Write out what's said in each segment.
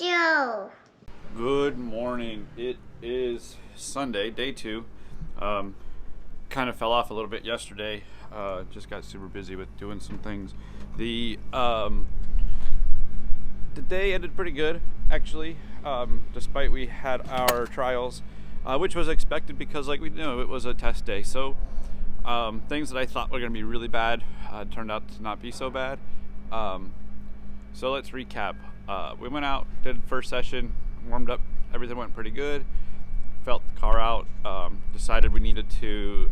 Show. Good morning. It is Sunday, day 2. Kind of fell off a little bit yesterday. Just got super busy with doing some things. The day ended pretty good, actually, despite we had our trials, which was expected because, like we knew, it was a test day. So things that I thought were going to be really bad turned out to not be so bad. So let's recap. We went out, did first session, warmed up, everything went pretty good. Felt the car out, decided we needed to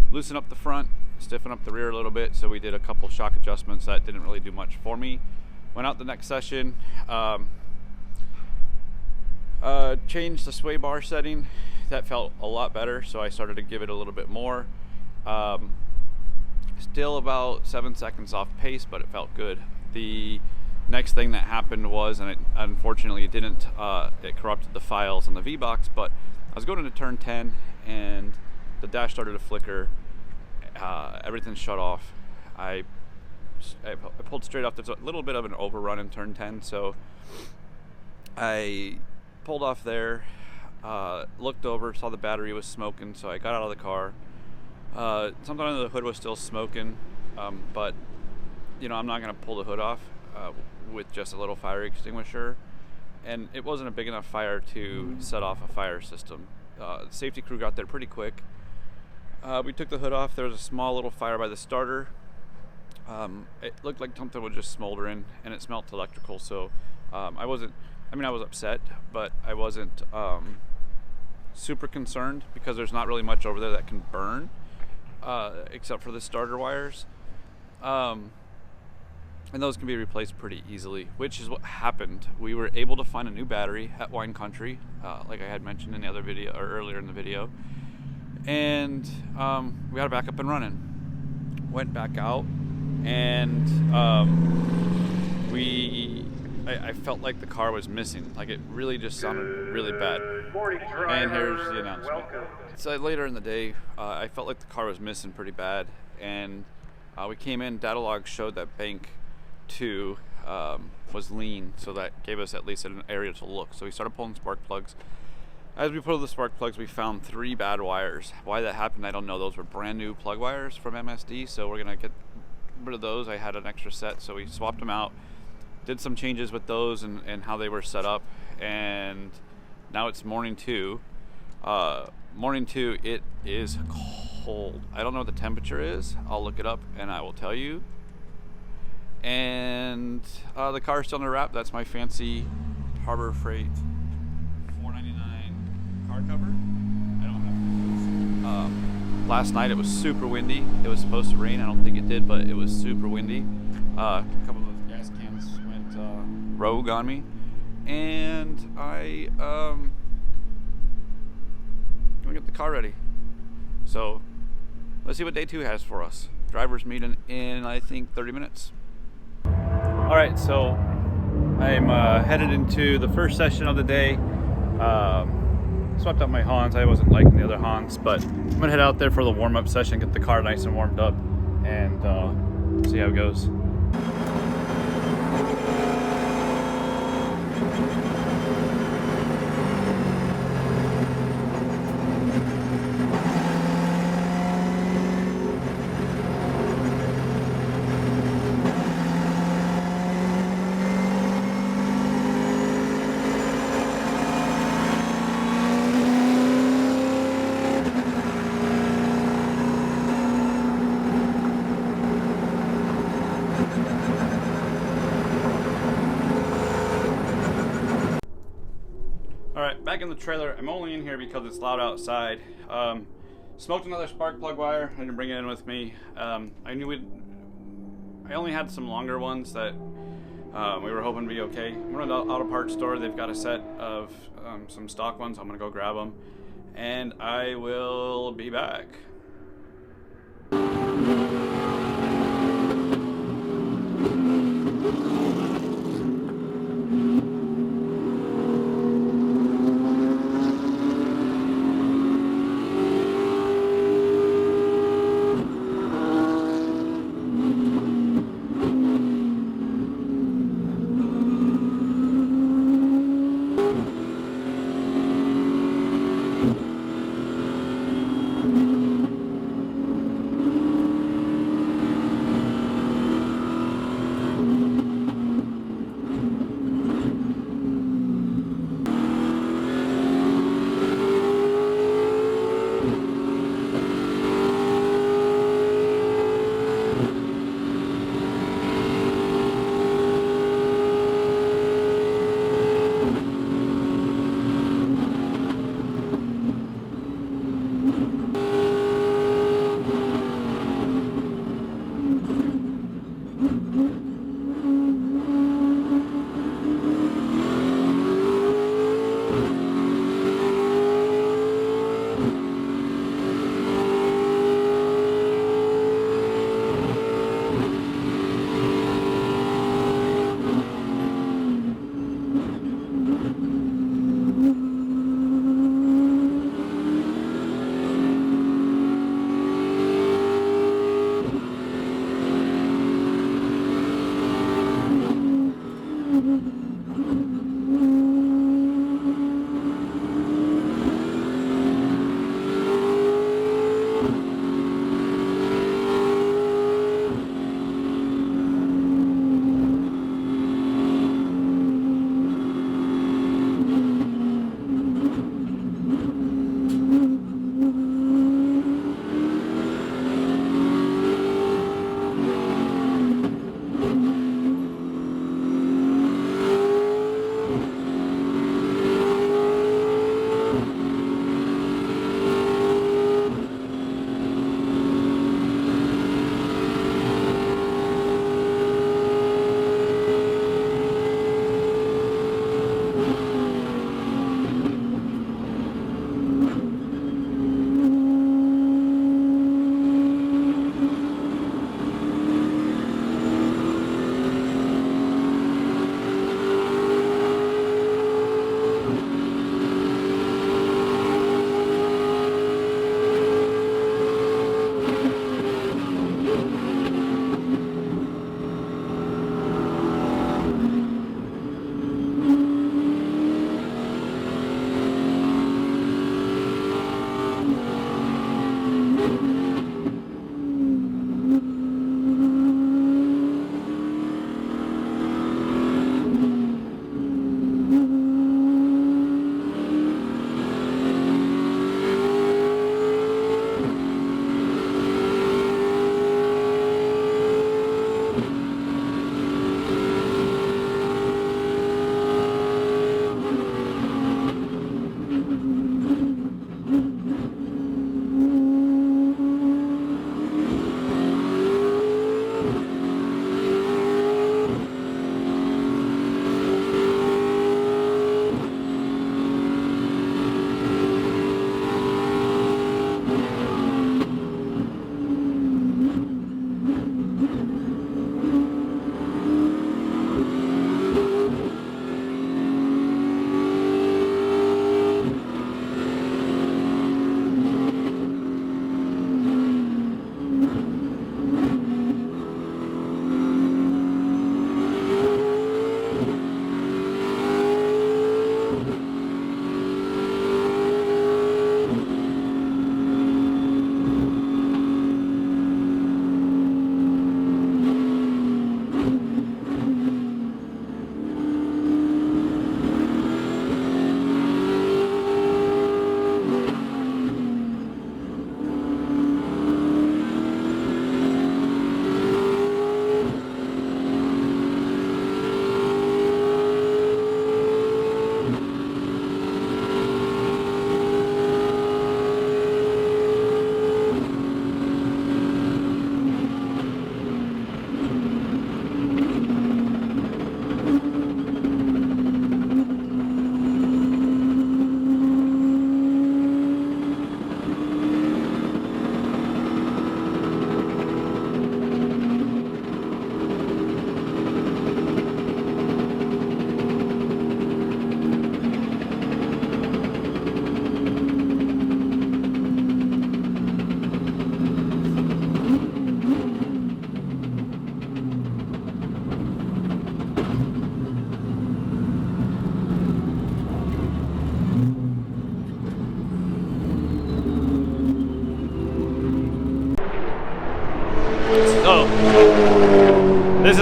loosen up the front, stiffen up the rear a little bit, so we did a couple shock adjustments that didn't really do much for me. Went out the next session, changed the sway bar setting. That felt a lot better, so I started to give it a little bit more. Still about 7 seconds off pace, but it felt good. The next thing that happened was, and it unfortunately it didn't, it corrupted the files on the V-Box, but I was going into turn 10 and the dash started to flicker. Everything shut off. I pulled straight off. There's a little bit of an overrun in turn 10, so I pulled off there, looked over, saw the battery was smoking, so I got out of the car. Something under the hood was still smoking, but you know, I'm not going to pull the hood off with just a little fire extinguisher, and it wasn't a big enough fire to set off a fire system. The safety crew got there pretty quick. We took the hood off. There was a small little fire by the starter. It looked like something was just smoldering, and it smelled electrical, so I was upset, but I wasn't super concerned because there's not really much over there that can burn, except for the starter wires. And those can be replaced pretty easily, which is what happened. We were able to find a new battery at Wine Country, like I had mentioned in the other video, or earlier in the video, and we got it back up and running. Went back out, and I felt like the car was missing. Like, it really just sounded really bad. And here's the announcement. So later in the day, I felt like the car was missing pretty bad, and we came in. Data log showed that bank 2 was lean, so that gave us at least an area to look. So we started pulling spark plugs. As we pulled the spark plugs, we found 3 bad wires. Why that happened, I don't know. Those were brand new plug wires from MSD, so we're gonna get rid of those. I had an extra set, so we swapped them out, did some changes with those and how they were set up, and now it's morning 2. Morning 2, it is cold. I don't know what the temperature is. I'll look it up and I will tell you. And the car's still under wrap. That's my fancy Harbor Freight $4.99 car cover. I don't have last night it was super windy. It was supposed to rain. I don't think it did, but it was super windy. A couple of those gas cans went rogue on me, and I'm gonna get the car ready. So let's see what day 2 has for us. Driver's meeting in, I think, 30 minutes. All right, so I'm headed into the first session of the day. Swapped out my Hans. I wasn't liking the other Hans, but I'm gonna head out there for the warm-up session, get the car nice and warmed up, and see how it goes. Alright, back in the trailer. I'm only in here because it's loud outside. Smoked another spark plug wire. I didn't bring it in with me. I only had some longer ones that we were hoping to be okay. I'm going to the auto parts store. They've got a set of some stock ones. I'm going to go grab them, and I will be back.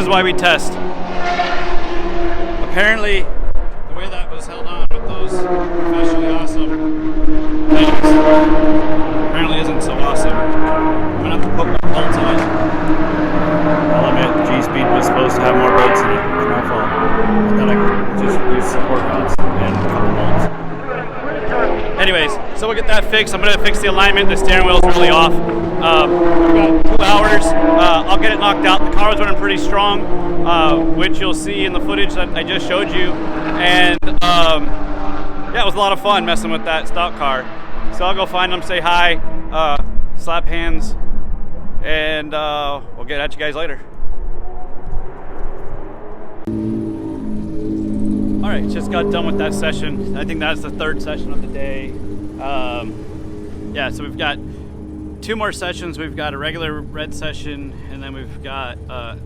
why we test. Apparently, the way that was held on with those professionally awesome things apparently isn't so awesome. I'm gonna have to put more bolts in it. I'll admit, G-Speed was supposed to have more bolts in it. It's my fault. I thought I could just use support rods and a couple bolts. Anyways, so we'll get that fixed. I'm gonna fix the alignment. The steering wheel's really off. We've got 2 hours. I'll get it knocked out. The car was running pretty strong, which you'll see in the footage that I just showed you. And yeah, it was a lot of fun messing with that stock car. So I'll go find them, say hi, slap hands, and we'll get at you guys later. All right, just got done with that session. I think that's the 3rd session of the day. Yeah, so we've got 2 more sessions. We've got a regular red session, and then we've got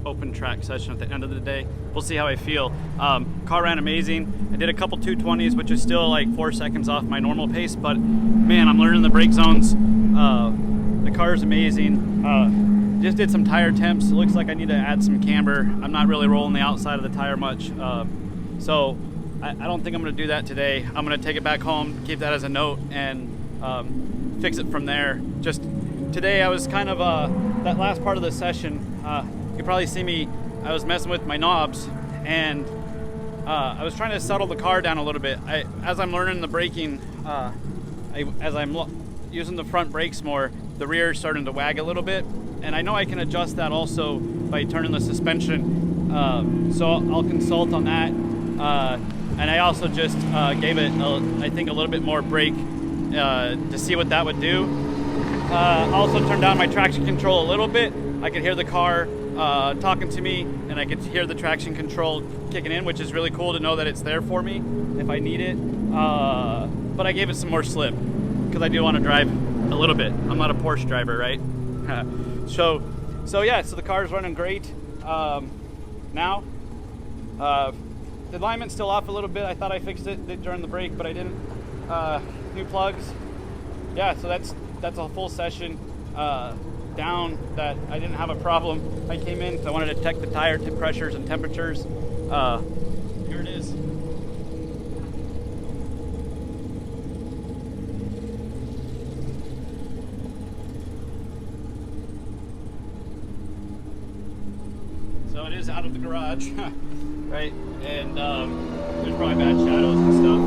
open track session at the end of the day. We'll see how I feel. Car ran amazing. I did a couple 220s, which is still like 4 seconds off my normal pace, but man, I'm learning the brake zones. The car is amazing. Just did some tire temps. It looks like I need to add some camber. I'm not really rolling the outside of the tire much. So I don't think I'm gonna do that today. I'm gonna take it back home, keep that as a note, and fix it from there. Just today I was kind of, that last part of the session, you can probably see me, I was messing with my knobs, and I was trying to settle the car down a little bit. As I'm learning the braking, as I'm using the front brakes more, the rear is starting to wag a little bit, and I know I can adjust that also by turning the suspension, so I'll consult on that. And I also just gave it, I think, a little bit more brake to see what that would do. Also turned down my traction control a little bit. I could hear the car talking to me, and I could hear the traction control kicking in, which is really cool to know that it's there for me if I need it. But I gave it some more slip because I do want to drive a little bit. I'm not a Porsche driver, right? So yeah, so the car is running great now. The alignment's still off a little bit. I thought I fixed it during the break, but I didn't. New plugs. Yeah, so that's a full session down that I didn't have a problem. I came in because I wanted to check the tire pressures and temperatures. Here it is. So it is out of the garage, right? And there's probably bad shadows and stuff.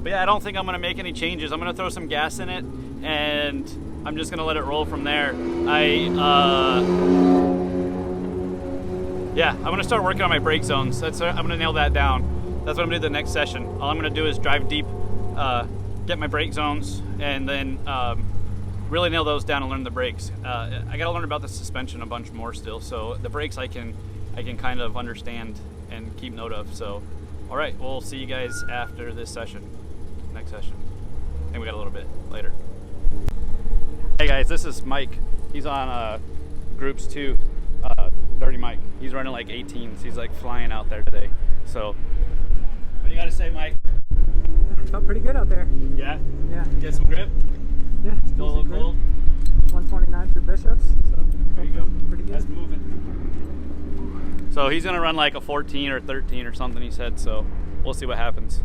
But yeah, I don't think I'm gonna make any changes. I'm gonna throw some gas in it, and I'm just gonna let it roll from there. Yeah, I'm gonna start working on my brake zones. I'm gonna nail that down. That's what I'm gonna do the next session. All I'm gonna do is drive deep, get my brake zones, and then really nail those down and learn the brakes. I gotta learn about the suspension a bunch more still. So the brakes I can kind of understand and keep note of. So, all right, we'll see you guys after this session. Next session. I think we got a little bit later. Hey guys, this is Mike. He's on groups too. Dirty Mike. He's running like 18s. He's like flying out there today. So, what do you got to say, Mike? Felt pretty good out there. Yeah? Yeah. Get some grip? Yeah. Still a little cold? 129 through Bishops. So there you go. Pretty good. That's moving. So he's gonna run like a 14 or 13 or something, he said. So we'll see what happens.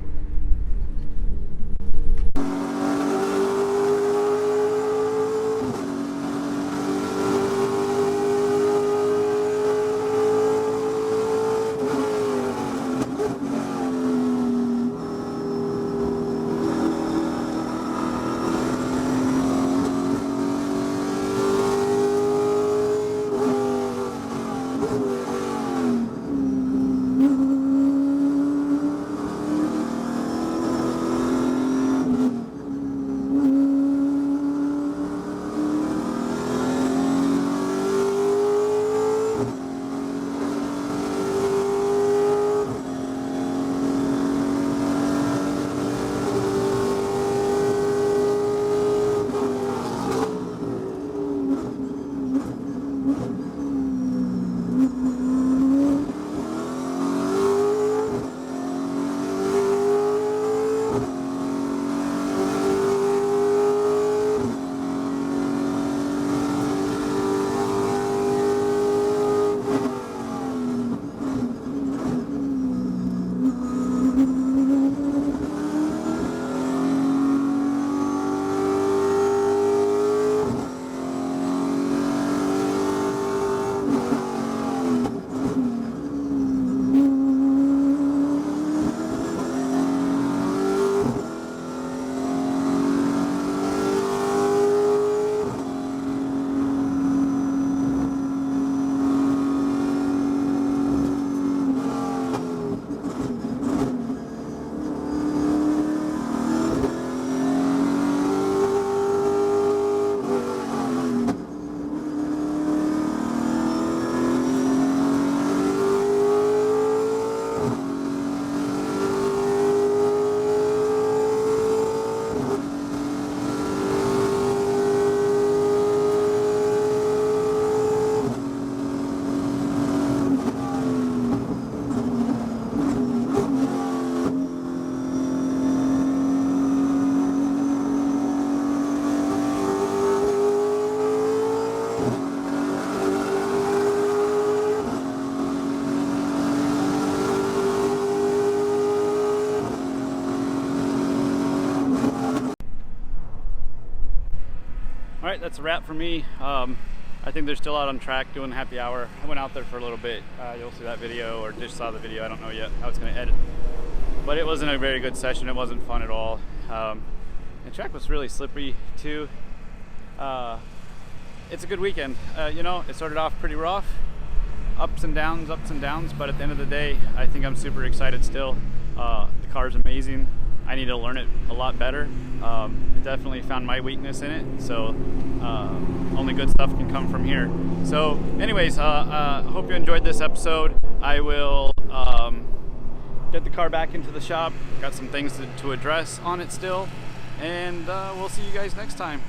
right, that's a wrap for me. I think they're still out on track doing happy hour. I went out there for a little bit. You'll see that video, or just saw the video. I don't know yet how it's going to edit. But it wasn't a very good session. It wasn't fun at all. The track was really slippery too. It's a good weekend. You know, it started off pretty rough. Ups and downs, but at the end of the day, I think I'm super excited still. The car's amazing. I need to learn it a lot better. I definitely found my weakness in it, so only good stuff can come from here. So anyways, hope you enjoyed this episode. I will get the car back into the shop. Got some things to address on it still, and we'll see you guys next time.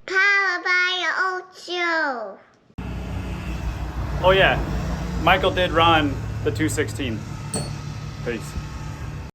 Powered by Ocho. Oh yeah, Michael did run the 216. Peace.